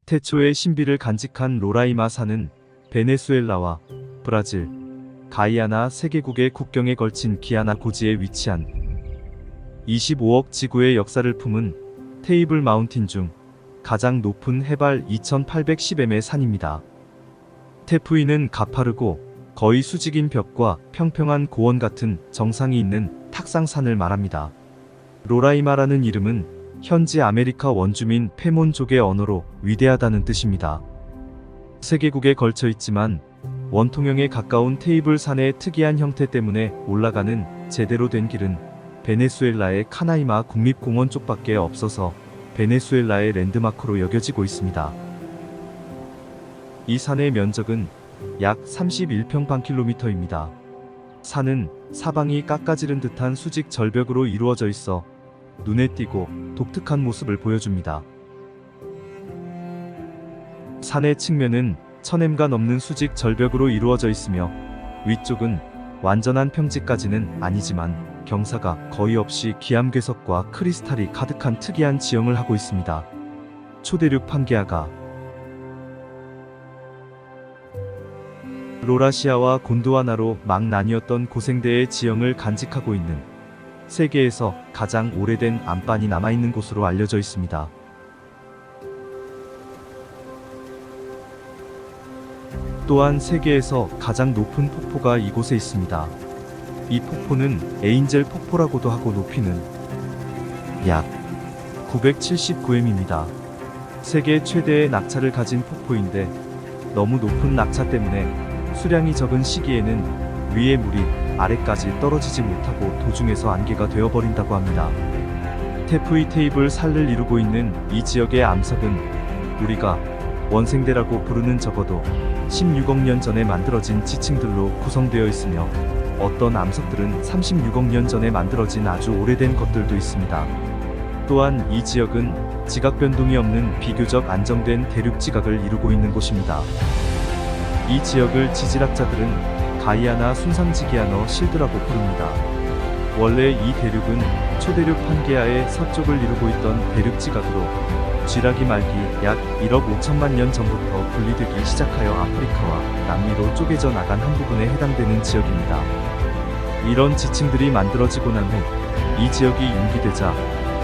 태초의 신비를 간직한 로라이마 산은 베네수엘라와 브라질, 가이아나 3개국의 국경에 걸친 기아나 고지에 위치한 25억 지구의 역사를 품은 테이블 마운틴 중 가장 높은 해발 2810m의 산입니다. 테푸이는 가파르고 거의 수직인 벽과 평평한 고원 같은 정상이 있는 탁상산을 말합니다. 로라이마라는 이름은 현지 아메리카 원주민 페몬족의 언어로 위대하다는 뜻입니다. 3개국에 걸쳐 있지만 원통형에 가까운 테이블 산의 특이한 형태 때문에 올라가는 제대로 된 길은 베네수엘라의 카나이마 국립공원 쪽밖에 없어서 베네수엘라의 랜드마크로 여겨지고 있습니다. 이 산의 면적은 약 31평방킬로미터입니다. 산은 사방이 깎아지른 듯한 수직 절벽으로 이루어져 있어 눈에 띄고 독특한 모습을 보여줍니다. 산의 측면은 1000m가 넘는 수직 절벽으로 이루어져 있으며 위쪽은 완전한 평지까지는 아니지만 경사가 거의 없이 기암괴석과 크리스탈이 가득한 특이한 지형을 하고 있습니다. 초대륙 판게아가 로라시아와 곤드와나로 막 나뉘었던 고생대의 지형을 간직하고 있는 세계에서 가장 오래된 안반이 남아있는 곳으로 알려져 있습니다. 또한 세계에서 가장 높은 폭포가 이곳에 있습니다. 이 폭포는 에인젤 폭포라고도 하고 높이는 약 979m입니다. 세계 최대의 낙차를 가진 폭포인데 너무 높은 낙차 때문에 수량이 적은 시기에는 위의 물이 아래까지 떨어지지 못하고 도중에서 안개가 되어버린다고 합니다. 테푸이 테이블 산을 이루고 있는 이 지역의 암석은 우리가 원생대라고 부르는 적어도 16억 년 전에 만들어진 지층들로 구성되어 있으며 어떤 암석들은 36억 년 전에 만들어진 아주 오래된 것들도 있습니다. 또한 이 지역은 지각 변동이 없는 비교적 안정된 대륙 지각을 이루고 있는 곳입니다. 이 지역을 지질학자들은 가이아나 순상지기아너 실드라고 부릅니다. 원래 이 대륙은 초대륙 판게아의 서쪽을 이루고 있던 대륙 지각으로 쥐라기 말기 약 1억 5천만 년 전부터 분리되기 시작하여 아프리카와 남미로 쪼개져 나간 한 부분에 해당되는 지역입니다. 이런 지층들이 만들어지고 난 후 이 지역이 융기되자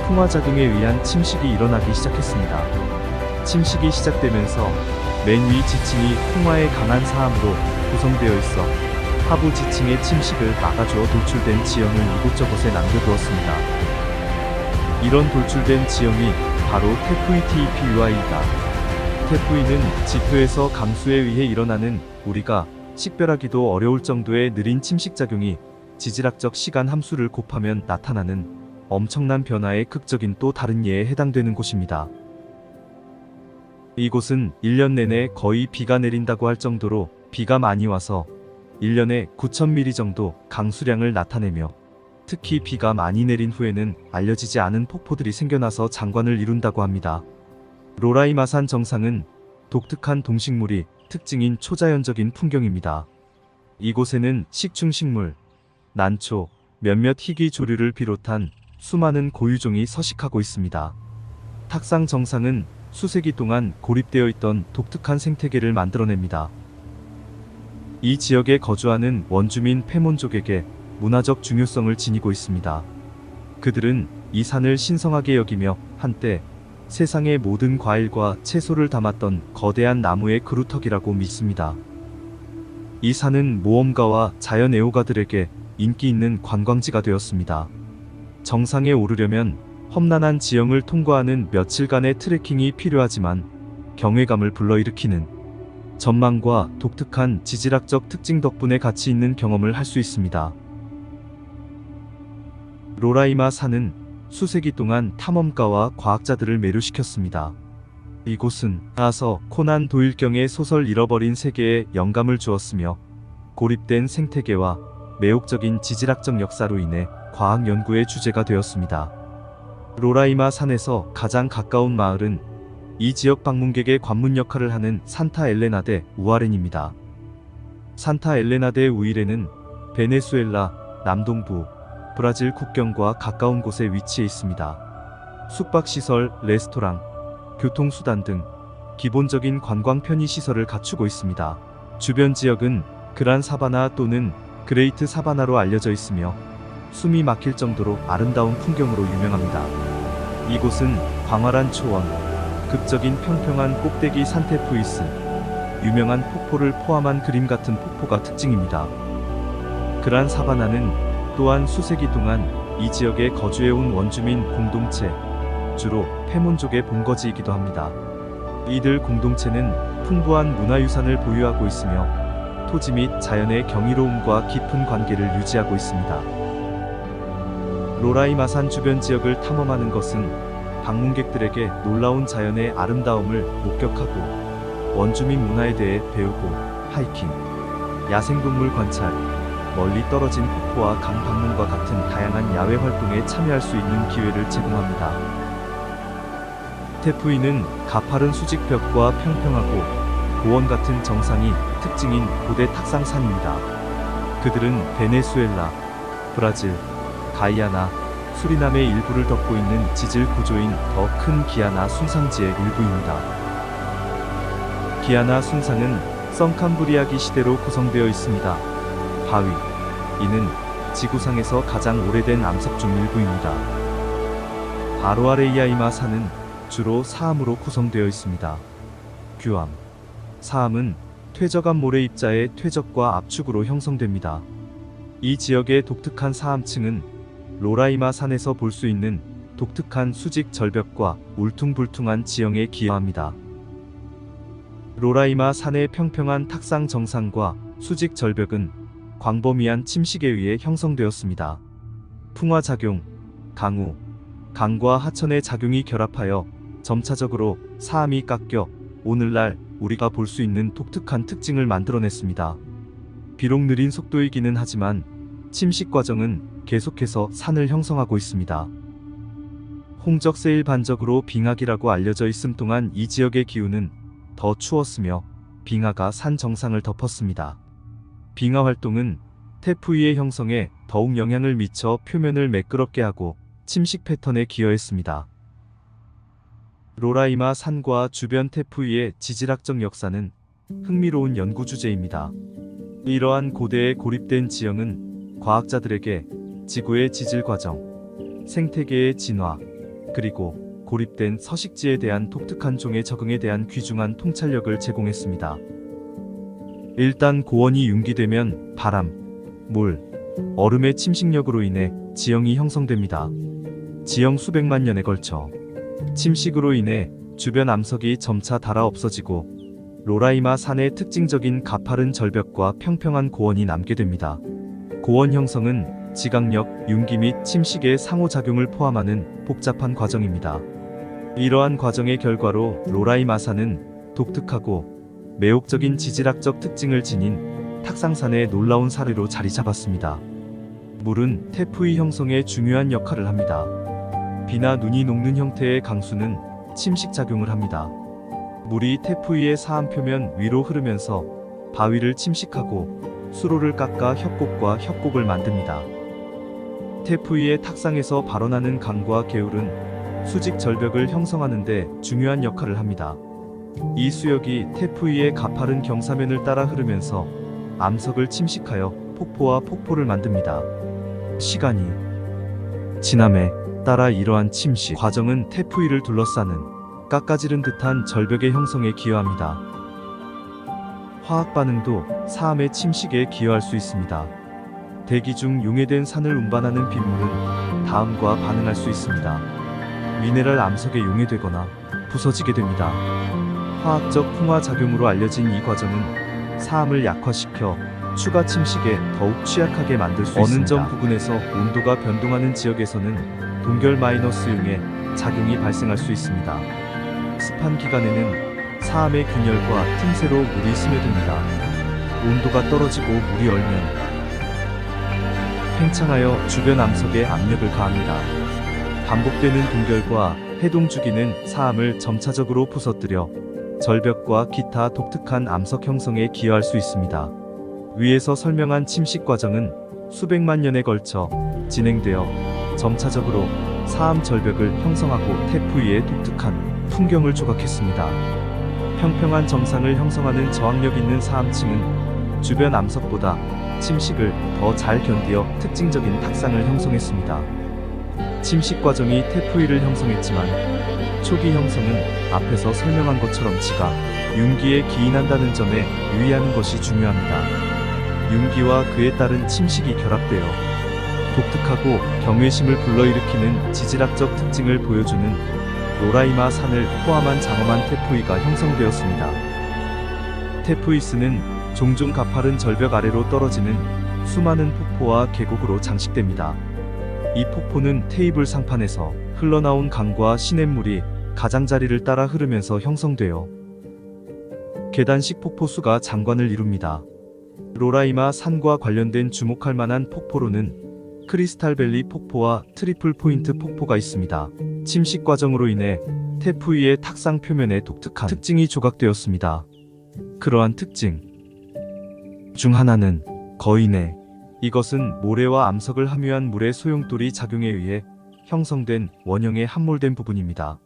풍화작용에 의한 침식이 일어나기 시작했습니다. 침식이 시작되면서 맨 위 지층이 풍화의 강한 사암으로 구성되어 있어 하부 지층의 침식을 막아주어 돌출된 지형을 이곳저곳에 남겨두었습니다. 이런 돌출된 지형이 바로 테푸이 TPUI이다. 테푸이는 지표에서 강수에 의해 일어나는 우리가 식별하기도 어려울 정도의 느린 침식작용이 지질학적 시간 함수를 곱하면 나타나는 엄청난 변화의 극적인 또 다른 예에 해당되는 곳입니다. 이곳은 1년 내내 거의 비가 내린다고 할 정도로 비가 많이 와서 1년에 9,000mm 정도 강수량을 나타내며 특히 비가 많이 내린 후에는 알려지지 않은 폭포들이 생겨나서 장관을 이룬다고 합니다. 로라이마산 정상은 독특한 동식물이 특징인 초자연적인 풍경입니다. 이곳에는 식충식물, 난초, 몇몇 희귀 조류를 비롯한 수많은 고유종이 서식하고 있습니다. 탁상 정상은 수세기 동안 고립되어 있던 독특한 생태계를 만들어냅니다. 이 지역에 거주하는 원주민 페몬족에게 문화적 중요성을 지니고 있습니다. 그들은 이 산을 신성하게 여기며 한때 세상의 모든 과일과 채소를 담았던 거대한 나무의 그루터기라고 믿습니다. 이 산은 모험가와 자연 애호가들에게 인기 있는 관광지가 되었습니다. 정상에 오르려면 험난한 지형을 통과하는 며칠간의 트레킹이 필요하지만 경외감을 불러일으키는 전망과 독특한 지질학적 특징 덕분에 가치 있는 경험을 할 수 있습니다. 로라이마 산은 수세기 동안 탐험가와 과학자들을 매료시켰습니다. 이곳은 아서 코난 도일경의 소설 잃어버린 세계에 영감을 주었으며 고립된 생태계와 매혹적인 지질학적 역사로 인해 과학 연구의 주제가 되었습니다. 로라이마 산에서 가장 가까운 마을은 이 지역 방문객의 관문 역할을 하는 산타 엘레나 데 우아렌입니다. 산타 엘레나 데 우이렌은 베네수엘라 남동부 브라질 국경과 가까운 곳에 위치해 있습니다. 숙박시설, 레스토랑, 교통수단 등 기본적인 관광 편의 시설을 갖추고 있습니다. 주변 지역은 그란 사바나 또는 그레이트 사바나로 알려져 있으며 숨이 막힐 정도로 아름다운 풍경으로 유명합니다. 이곳은 광활한 초원, 극적인 평평한 꼭대기 산테푸이스, 유명한 폭포를 포함한 그림 같은 폭포가 특징입니다. 그란 사바나는 또한 수세기 동안 이 지역에 거주해온 원주민 공동체, 주로 페몬족의 본거지이기도 합니다. 이들 공동체는 풍부한 문화유산을 보유하고 있으며 토지 및 자연의 경이로움과 깊은 관계를 유지하고 있습니다. 로라이마산 주변 지역을 탐험하는 것은 방문객들에게 놀라운 자연의 아름다움을 목격하고 원주민 문화에 대해 배우고 하이킹, 야생동물 관찰, 멀리 떨어진 폭포와 강 방문과 같은 다양한 야외 활동에 참여할 수 있는 기회를 제공합니다. 테푸이는 가파른 수직벽과 평평하고 고원 같은 정상이 특징인 고대 탁상산입니다. 그들은 베네수엘라, 브라질, 가이아나, 수리남의 일부를 덮고 있는 지질 구조인 더 큰 기아나 순상지의 일부입니다. 기아나 순상은 썬캄브리아기 시대로 구성되어 있습니다. 바위, 이는 지구상에서 가장 오래된 암석 중 일부입니다. 바로아레이아이마 산은 주로 사암으로 구성되어 있습니다. 규암, 사암은 퇴적암 모래 입자의 퇴적과 압축으로 형성됩니다. 이 지역의 독특한 사암층은 로라이마 산에서 볼 수 있는 독특한 수직 절벽과 울퉁불퉁한 지형에 기여합니다. 로라이마 산의 평평한 탁상 정상과 수직 절벽은 광범위한 침식에 의해 형성되었습니다. 풍화작용, 강우, 강과 하천의 작용이 결합하여 점차적으로 사암이 깎여 오늘날 우리가 볼 수 있는 독특한 특징을 만들어냈습니다. 비록 느린 속도이기는 하지만 침식 과정은 계속해서 산을 형성하고 있습니다. 홍적세일 반적으로 빙하기라고 알려져 있음 동안 이 지역의 기후는 더 추웠으며 빙하가 산 정상을 덮었습니다. 빙하 활동은 테푸이의 형성에 더욱 영향을 미쳐 표면을 매끄럽게 하고 침식 패턴에 기여했습니다. 로라이마 산과 주변 테푸이의 지질학적 역사는 흥미로운 연구 주제입니다. 이러한 고대에 고립된 지형은 과학자들에게 지구의 지질 과정, 생태계의 진화, 그리고 고립된 서식지에 대한 독특한 종의 적응에 대한 귀중한 통찰력을 제공했습니다. 일단 고원이 융기되면 바람, 물, 얼음의 침식력으로 인해 지형이 형성됩니다. 지형 수백만 년에 걸쳐 침식으로 인해 주변 암석이 점차 닳아 없어지고 로라이마 산의 특징적인 가파른 절벽과 평평한 고원이 남게 됩니다. 고원 형성은 지각력, 융기 및 침식의 상호작용을 포함하는 복잡한 과정입니다. 이러한 과정의 결과로 로라이마 산은 독특하고 매혹적인 지질학적 특징을 지닌 탁상산의 놀라운 사례로 자리 잡았습니다. 물은 테푸이 형성에 중요한 역할을 합니다. 비나 눈이 녹는 형태의 강수는 침식작용을 합니다. 물이 테푸이의 사암 표면 위로 흐르면서 바위를 침식하고 수로를 깎아 협곡과 협곡을 만듭니다. 테푸이의 탁상에서 발원하는 강과 개울은 수직 절벽을 형성하는 데 중요한 역할을 합니다. 이 수역이 테푸이의 가파른 경사면을 따라 흐르면서 암석을 침식하여 폭포와 폭포를 만듭니다. 시간이 지남에 따라 이러한 침식 과정은 테푸이를 둘러싸는 깎아지른 듯한 절벽의 형성에 기여합니다. 화학 반응도 사암의 침식에 기여할 수 있습니다. 대기 중 용해된 산을 운반하는 빗물은 다음과 반응할 수 있습니다. 미네랄 암석에 용해되거나 부서지게 됩니다. 화학적 풍화 작용으로 알려진 이 과정은 사암을 약화시켜 추가 침식에 더욱 취약하게 만들 수 있습니다. 어느 점 부근에서 온도가 변동하는 지역에서는 동결 -융의 작용이 발생할 수 있습니다. 습한 기간에는 사암의 균열과 틈새로 물이 스며듭니다. 온도가 떨어지고 물이 얼면 팽창하여 주변 암석에 압력을 가합니다. 반복되는 동결과 해동 주기는 사암을 점차적으로 부서뜨려 절벽과 기타 독특한 암석 형성에 기여할 수 있습니다. 위에서 설명한 침식 과정은 수백만 년에 걸쳐 진행되어 점차적으로 사암 절벽을 형성하고 테푸이의 독특한 풍경을 조각했습니다. 평평한 정상을 형성하는 저항력 있는 사암층은 주변 암석보다 침식을 더 잘 견디어 특징적인 탁상을 형성했습니다. 침식 과정이 태푸이를 형성했지만 초기 형성은 앞에서 설명한 것처럼 지가 융기에 기인한다는 점에 유의하는 것이 중요합니다. 융기와 그에 따른 침식이 결합되어 독특하고 경외심을 불러일으키는 지질학적 특징을 보여주는 로라이마 산을 포함한 장엄한 태푸이가 형성되었습니다. 태푸이스는 종종 가파른 절벽 아래로 떨어지는 수많은 폭포와 계곡으로 장식됩니다. 이 폭포는 테이블 상판에서 흘러나온 강과 시냇물이 가장자리를 따라 흐르면서 형성되어 계단식 폭포수가 장관을 이룹니다. 로라이마 산과 관련된 주목할 만한 폭포로는 크리스탈밸리 폭포와 트리플 포인트 폭포가 있습니다. 침식 과정으로 인해 태푸이의 탁상 표면에 독특한 특징이 조각되었습니다. 그러한 특징 중 하나는 거인의 이것은 모래와 암석을 함유한 물의 소용돌이 작용에 의해 형성된 원형의 함몰된 부분입니다.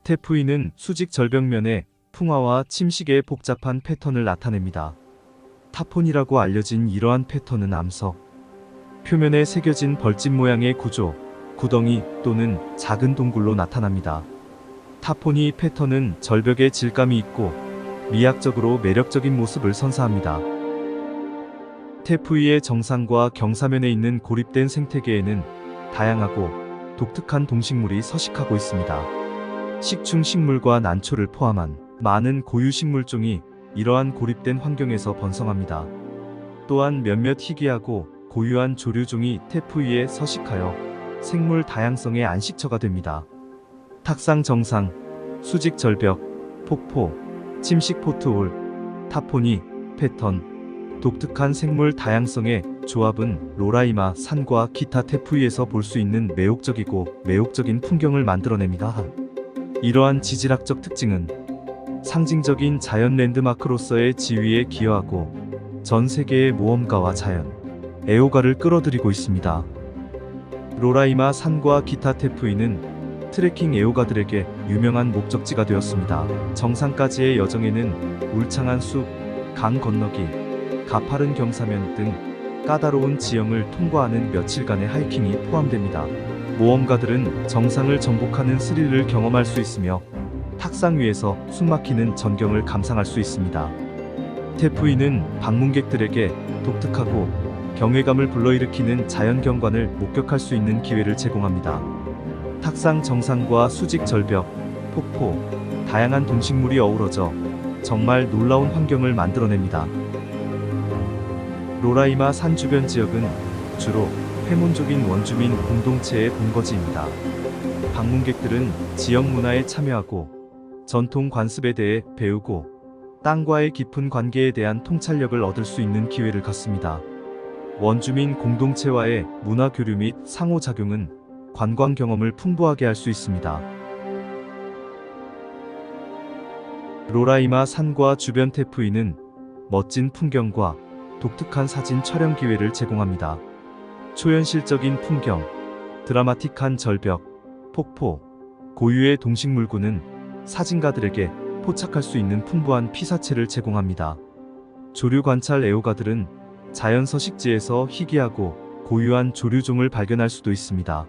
태푸이는 수직 절벽면에 풍화와 침식의 복잡한 패턴을 나타냅니다. 타폰이라고 알려진 이러한 패턴은 암석 표면에 새겨진 벌집 모양의 구조, 구덩이 또는 작은 동굴로 나타납니다. 타포니 패턴은 절벽에 질감이 있고 미학적으로 매력적인 모습을 선사합니다. 태푸이의 정상과 경사면에 있는 고립된 생태계에는 다양하고 독특한 동식물이 서식하고 있습니다. 식충식물과 난초를 포함한 많은 고유식물종이 이러한 고립된 환경에서 번성합니다. 또한 몇몇 희귀하고 고유한 조류종이 태푸이에 서식하여 생물 다양성의 안식처가 됩니다. 탁상 정상, 수직 절벽, 폭포, 침식 포트홀, 타포니, 패턴, 독특한 생물 다양성의 조합은 로라이마 산과 기타 태푸이에서 볼 수 있는 매혹적이고 매혹적인 풍경을 만들어냅니다. 이러한 지질학적 특징은 상징적인 자연 랜드마크로서의 지위에 기여하고 전 세계의 모험가와 자연, 애호가를 끌어들이고 있습니다. 로라이마 산과 기타 태푸이는 트레킹 애호가들에게 유명한 목적지가 되었습니다. 정상까지의 여정에는 울창한 숲, 강 건너기, 가파른 경사면 등 까다로운 지형을 통과하는 며칠간의 하이킹이 포함됩니다. 모험가들은 정상을 정복하는 스릴을 경험할 수 있으며 탁상 위에서 숨막히는 전경을 감상할 수 있습니다. 태푸이는 방문객들에게 독특하고 경외감을 불러일으키는 자연경관을 목격할 수 있는 기회를 제공합니다. 탁상 정상과 수직 절벽, 폭포, 다양한 동식물이 어우러져 정말 놀라운 환경을 만들어냅니다. 로라이마 산 주변 지역은 주로 페몬족인 원주민 공동체의 본거지입니다. 방문객들은 지역 문화에 참여하고 전통 관습에 대해 배우고 땅과의 깊은 관계에 대한 통찰력을 얻을 수 있는 기회를 갖습니다. 원주민 공동체와의 문화 교류 및 상호작용은 관광 경험을 풍부하게 할 수 있습니다. 로라이마 산과 주변 태푸이는 멋진 풍경과 독특한 사진 촬영 기회를 제공합니다. 초현실적인 풍경, 드라마틱한 절벽, 폭포, 고유의 동식물군은 사진가들에게 포착할 수 있는 풍부한 피사체를 제공합니다. 조류 관찰 애호가들은 자연 서식지에서 희귀하고 고유한 조류종을 발견할 수도 있습니다.